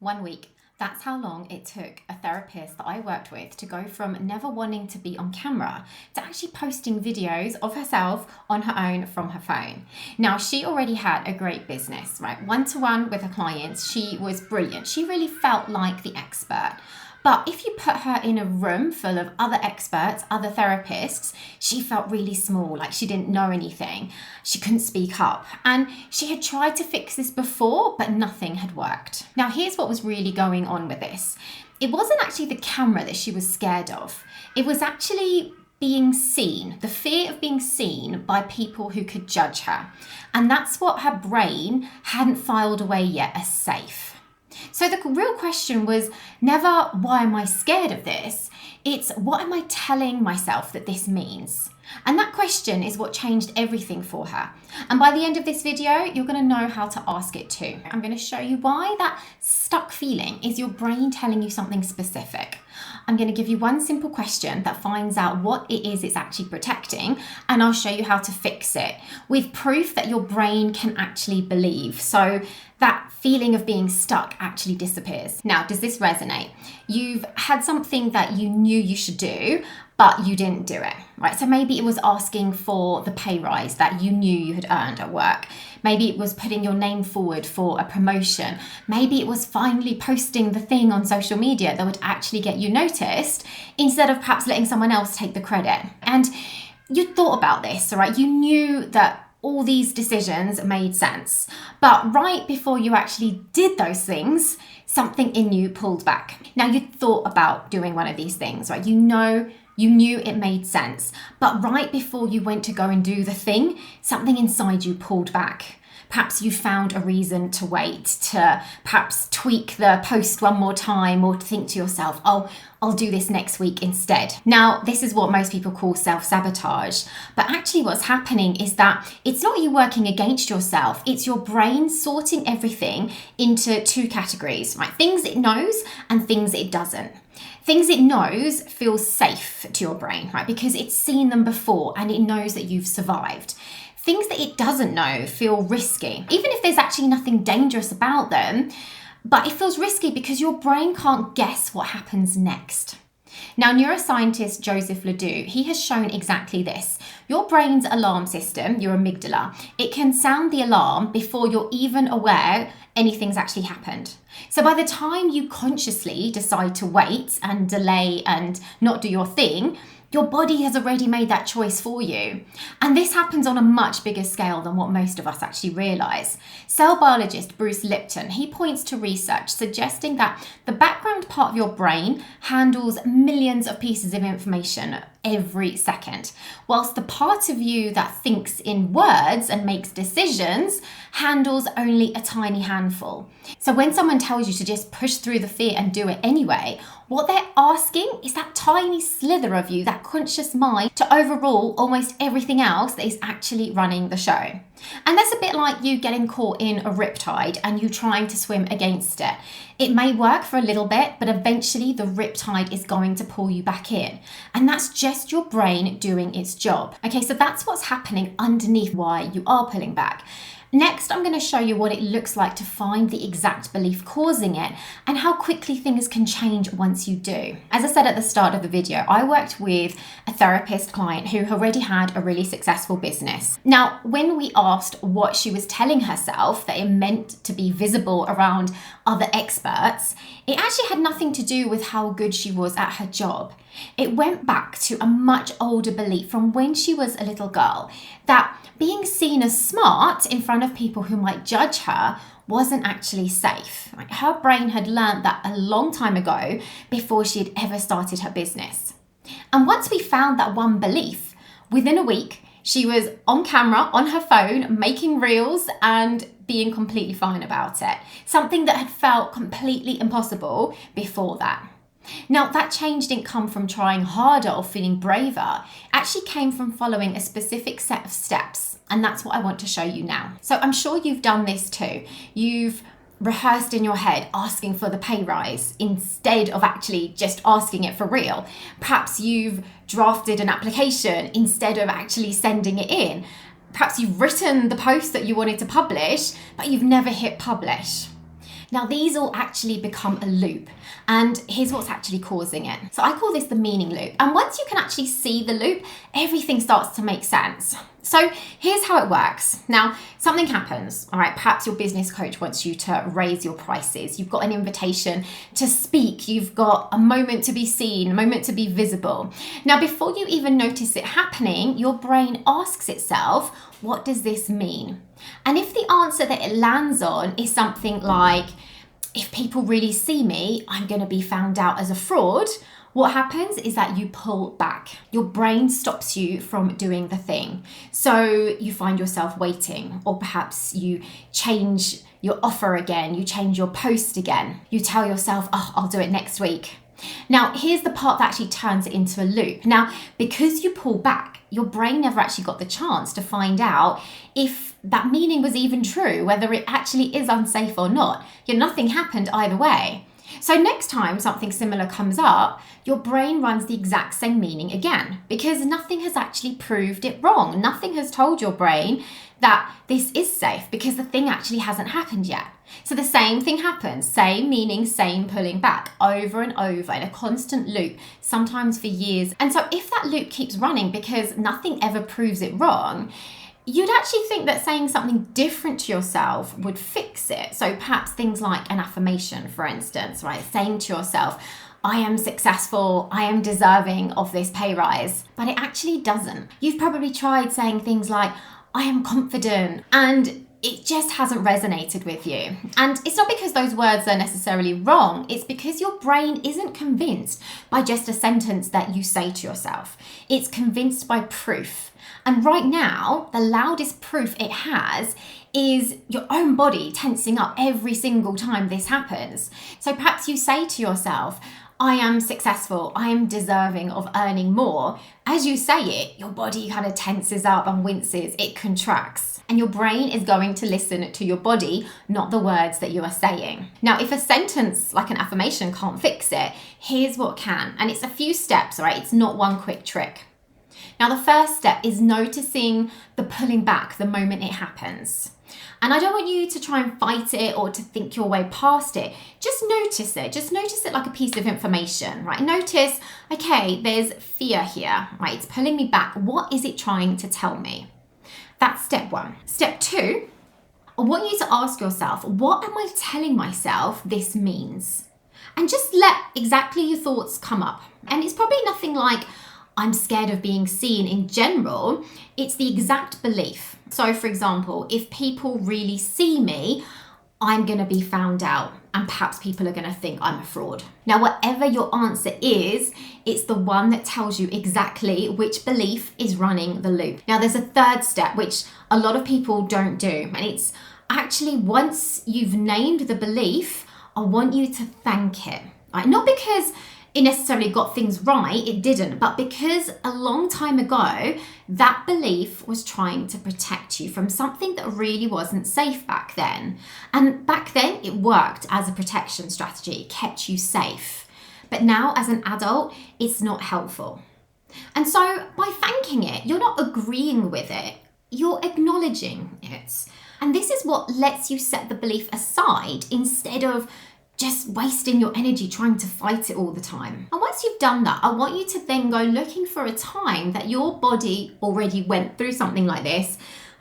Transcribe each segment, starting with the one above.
1 week. That's how long it took a therapist that I worked with to go from never wanting to be on camera to actually posting videos of herself on her own from her phone. Now, she already had a great business, right? One-to-one with her clients. She was brilliant. She really felt like the expert. But if you put her in a room full of other experts, other therapists, she felt really small, like she didn't know anything. She couldn't speak up. And she had tried to fix this before, but nothing had worked. Now, here's what was really going on with this. It wasn't actually the camera that she was scared of. It was actually being seen, the fear of being seen by people who could judge her. And that's what her brain hadn't filed away yet as safe. So the real question was never, why am I scared of this? It's, what am I telling myself that this means? And that question is what changed everything for her. And by the end of this video, you're going to know how to ask it too. I'm going to show you why that stuck feeling is your brain telling you something specific. I'm going to give you one simple question that finds out what it is it's actually protecting, and I'll show you how to fix it with proof that your brain can actually believe. So that feeling of being stuck actually disappears. Now, does this resonate? You've had something that you knew you should do, but you didn't do it, right? So maybe it was asking for the pay rise that you knew you had earned at work. Maybe it was putting your name forward for a promotion. Maybe it was finally posting the thing on social media that would actually get you noticed instead of perhaps letting someone else take the credit. And you thought about this, all right? You knew that all these decisions made sense. But right before you actually did those things, something in you pulled back. Now, you thought about doing one of these things, right? You knew it made sense. But right before you went to go and do the thing, something inside you pulled back. Perhaps you found a reason to wait, to perhaps tweak the post one more time, or to think to yourself, oh, I'll do this next week instead. Now, this is what most people call self-sabotage. But actually what's happening is that it's not you working against yourself. It's your brain sorting everything into two categories, right? Things it knows and things it doesn't. Things it knows feel safe to your brain, right? Because it's seen them before and it knows that you've survived. Things that it doesn't know feel risky, even if there's actually nothing dangerous about them, but it feels risky because your brain can't guess what happens next. Now, neuroscientist Joseph Ledoux, he has shown exactly this. Your brain's alarm system, your amygdala, it can sound the alarm before you're even aware anything's actually happened. So by the time you consciously decide to wait and delay and not do your thing, your body has already made that choice for you. And this happens on a much bigger scale than what most of us actually realize. Cell biologist Bruce Lipton, he points to research suggesting that the background part of your brain handles millions of pieces of information every second, whilst the part of you that thinks in words and makes decisions handles only a tiny handful. So when someone tells you to just push through the fear and do it anyway, what they're asking is that tiny slither of you, that conscious mind, to overrule almost everything else that is actually running the show. And that's a bit like you getting caught in a riptide and you trying to swim against it. It may work for a little bit, but eventually the riptide is going to pull you back in. And that's just your brain doing its job. Okay, so that's what's happening underneath why you are pulling back. Next, I'm going to show you what it looks like to find the exact belief causing it and how quickly things can change once you do. As I said at the start of the video, I worked with a therapist client who already had a really successful business. Now, when we asked what she was telling herself that it meant to be visible around other experts, it actually had nothing to do with how good she was at her job. It went back to a much older belief from when she was a little girl that being seen as smart in front of people who might judge her wasn't actually safe. Her brain had learned that a long time ago before she had ever started her business. And once we found that one belief, within a week, she was on camera, on her phone, making reels and being completely fine about it. Something that had felt completely impossible before that. Now, that change didn't come from trying harder or feeling braver. It actually came from following a specific set of steps. And that's what I want to show you now. So I'm sure you've done this too. You've rehearsed in your head asking for the pay rise instead of actually just asking it for real. Perhaps you've drafted an application instead of actually sending it in. Perhaps you've written the post that you wanted to publish, but you've never hit publish. Now, these all actually become a loop, and here's what's actually causing it. So I call this the meaning loop. And once you can actually see the loop, everything starts to make sense. So here's how it works. Now, something happens, all right? Perhaps your business coach wants you to raise your prices. You've got an invitation to speak. You've got a moment to be seen, a moment to be visible. Now, before you even notice it happening, your brain asks itself, what does this mean? And if the answer that it lands on is something like, if people really see me, I'm going to be found out as a fraud, what happens is that you pull back. Your brain stops you from doing the thing. So you find yourself waiting, or perhaps you change your offer again, you change your post again. You tell yourself, oh, I'll do it next week. Now, here's the part that actually turns it into a loop. Now, because you pull back, your brain never actually got the chance to find out if that meaning was even true, whether it actually is unsafe or not. Nothing happened either way. So next time something similar comes up, your brain runs the exact same meaning again, because nothing has actually proved it wrong. Nothing has told your brain that this is safe, because the thing actually hasn't happened yet. So the same thing happens, same meaning, same pulling back, over and over in a constant loop, sometimes for years. And so if that loop keeps running because nothing ever proves it wrong, you'd actually think that saying something different to yourself would fix it. So perhaps things like an affirmation, for instance, right? Saying to yourself, I am successful, I am deserving of this pay rise. But it actually doesn't. You've probably tried saying things like, I am confident, and it just hasn't resonated with you. And it's not because those words are necessarily wrong, it's because your brain isn't convinced by just a sentence that you say to yourself. It's convinced by proof. And right now, the loudest proof it has is your own body tensing up every single time this happens. So perhaps you say to yourself, I am successful, I am deserving of earning more. As you say it, your body kind of tenses up and winces, it contracts. And your brain is going to listen to your body, not the words that you are saying. Now, if a sentence like an affirmation can't fix it, here's what can. And it's a few steps, all right? It's not one quick trick. Now, the first step is noticing the pulling back the moment it happens. And I don't want you to try and fight it or to think your way past it. Just notice it. Just notice it like a piece of information, right? Notice, okay, there's fear here, right? It's pulling me back. What is it trying to tell me? That's step one. Step two, I want you to ask yourself, what am I telling myself this means? And just let exactly your thoughts come up. And it's probably nothing like, I'm scared of being seen in general. It's the exact belief. So for example, if people really see me, I'm going to be found out, and perhaps people are going to think I'm a fraud. Now, whatever your answer is, it's the one that tells you exactly which belief is running the loop. Now, there's a third step, which a lot of people don't do. And it's actually, once you've named the belief, I want you to thank it. Right? Not because it necessarily got things right, it didn't, but because a long time ago, that belief was trying to protect you from something that really wasn't safe back then. And back then, it worked as a protection strategy, it kept you safe. But now, as an adult, it's not helpful. And so, by thanking it, you're not agreeing with it, you're acknowledging it. And this is what lets you set the belief aside instead of just wasting your energy trying to fight it all the time. And once you've done that, I want you to then go looking for a time that your body already went through something like this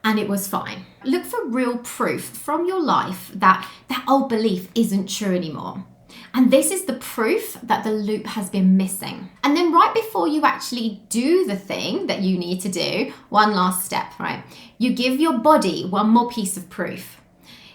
and it was fine. Look for real proof from your life that that old belief isn't true anymore. And this is the proof that the loop has been missing. And then right before you actually do the thing that you need to do, one last step, right? You give your body one more piece of proof.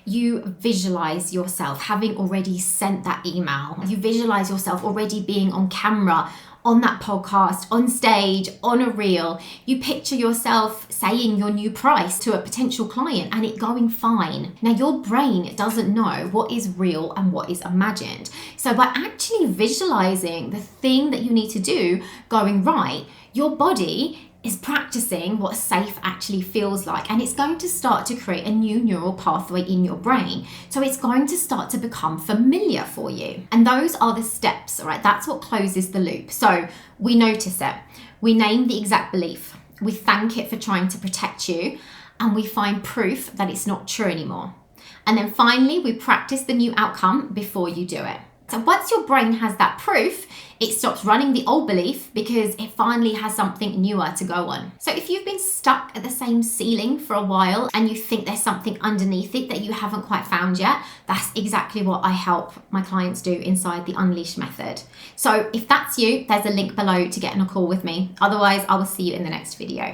You visualize yourself having already sent that email. You visualize yourself already being on camera, on that podcast, on stage, on a reel. You picture yourself saying your new price to a potential client and it going fine. Now, your brain doesn't know what is real and what is imagined. So by actually visualizing the thing that you need to do going right, your body is practicing what safe actually feels like, and it's going to start to create a new neural pathway in your brain. So it's going to start to become familiar for you. And those are the steps, all right? That's what closes the loop. So we notice it, we name the exact belief, we thank it for trying to protect you, and we find proof that it's not true anymore. And then finally, we practice the new outcome before you do it. So once your brain has that proof, it stops running the old belief because it finally has something newer to go on. So if you've been stuck at the same ceiling for a while and you think there's something underneath it that you haven't quite found yet, that's exactly what I help my clients do inside the Unleash method. So if that's you, there's a link below to get on a call with me. Otherwise, I will see you in the next video.